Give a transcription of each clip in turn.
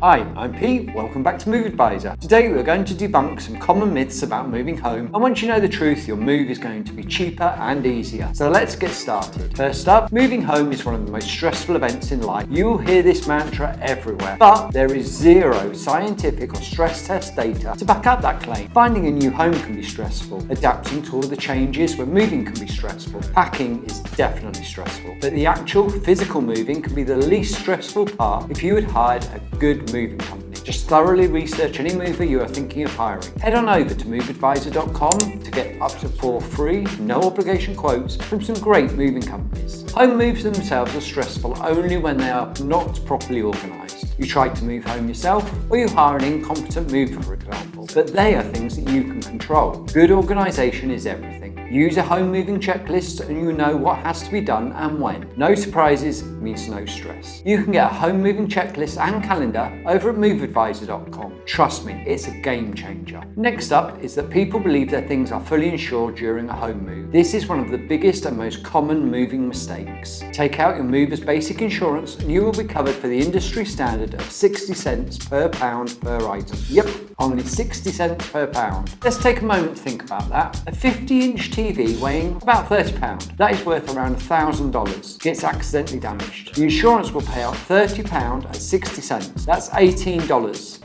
Hi, I'm Pete, welcome back to Move Advisor. Today we're going to debunk some common myths about moving home, and once you know the truth, your move is going to be cheaper and easier. So let's get started. First up, moving home is one of the most stressful events in life. You will hear this mantra everywhere, but there is zero scientific or stress test data to back up that claim. Finding a new home can be stressful. Adapting to all the changes when moving can be stressful. Packing is definitely stressful, but the actual physical moving can be the least stressful part if you had hired a good moving company. Just thoroughly research any mover you are thinking of hiring. Head on over to moveadvisor.com to get up to 4 free, no obligation quotes from some great moving companies. Home moves themselves are stressful only when they are not properly organised. You try to move home yourself, or you hire an incompetent mover, for example. But they are things that you can control. Good organisation is everything. Use a home moving checklist and you know what has to be done and when. No surprises means no stress. You can get a home moving checklist and calendar over at moveadvisor.com. Trust me, it's a game changer. Next up is that people believe their things are fully insured during a home move. This is one of the biggest and most common moving mistakes. Take out your mover's basic insurance and you will be covered for the industry standard of 60 cents per pound per item. Yep, only 60 cents per pound. Let's take a moment to think about that. A 50-inch TV weighing about £30, that is worth around $1,000, gets accidentally damaged. The insurance will pay out £30 at 60 cents, that's $18.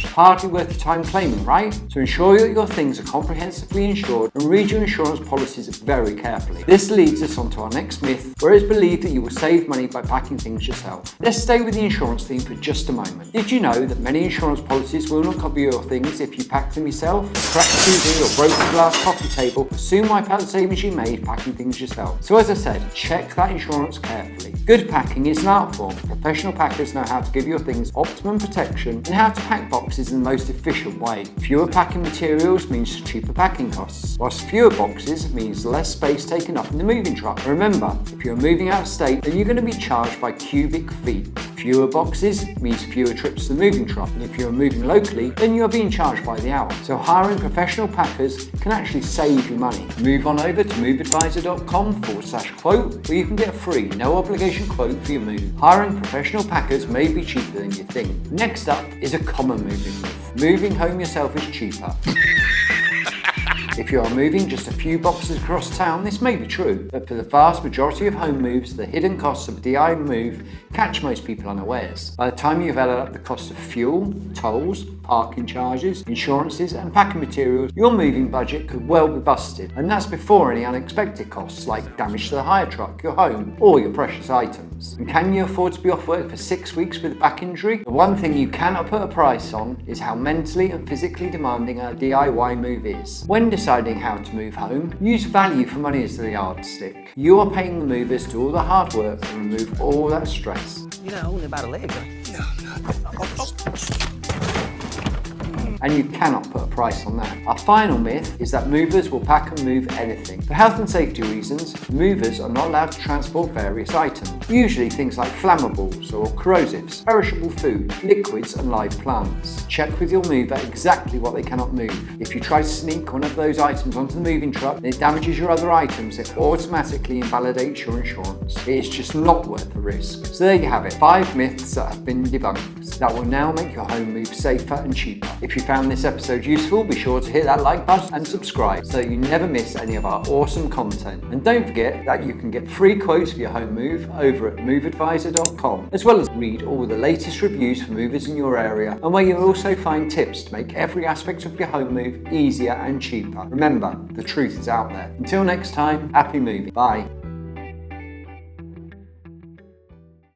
Hardly worth your time claiming, right? So ensure that your things are comprehensively insured and read your insurance policies very carefully. This leads us on to our next myth, where it's believed that you will save money by packing things yourself. Let's stay with the insurance theme for just a moment. Did you know that many insurance policies will not cover your things if you pack them yourself? A cracked TV or broken glass coffee table will soon wipe out the savings you made packing things yourself. So as I said, check that insurance carefully. Good packing is an art form. Professional packers know how to give your things optimum protection and how to pack boxes in the most efficient way. Fewer packing materials means cheaper packing costs, whilst fewer boxes means less space taken up in the moving truck. Remember, if you're moving out of state, then you're going to be charged by cubic feet. Fewer boxes means fewer trips to the moving truck, and if you're moving locally, then you're being charged by the hour. So hiring professional packers can actually save you money. Move on over to moveadvisor.com/quote, where you can get a free, no obligation quote for your move. Hiring professional packers may be cheaper than you think. Next up is a common moving myth. Moving home yourself is cheaper. If you are moving just a few boxes across town, this may be true, but for the vast majority of home moves, the hidden costs of a DIY move catch most people unawares. By the time you've added up the cost of fuel, tolls, parking charges, insurances and packing materials, your moving budget could well be busted. And that's before any unexpected costs like damage to the hire truck, your home or your precious items. And can you afford to be off work for 6 weeks with a back injury? The one thing you cannot put a price on is how mentally and physically demanding a DIY move is. When deciding how to move home, use value for money as the yardstick. You are paying the movers to do all the hard work and remove all that stress. You're not only about a leg, right? No, And you cannot put a price on that. Our final myth is that movers will pack and move anything. For health and safety reasons, movers are not allowed to transport various items, usually things like flammables or corrosives, perishable food, liquids and live plants. Check with your mover exactly what they cannot move. If you try to sneak one of those items onto the moving truck and it damages your other items, it automatically invalidates your insurance. It is just not worth the risk. So there you have it, 5 myths that have been debunked that will now make your home move safer and cheaper. If you found this episode useful, be sure to hit that like button and subscribe so that you never miss any of our awesome content. And don't forget that you can get free quotes for your home move over at moveadvisor.com, as well as read all the latest reviews for movers in your area, and where you'll also find tips to make every aspect of your home move easier and cheaper. Remember, the truth is out there. Until next time, happy moving. Bye.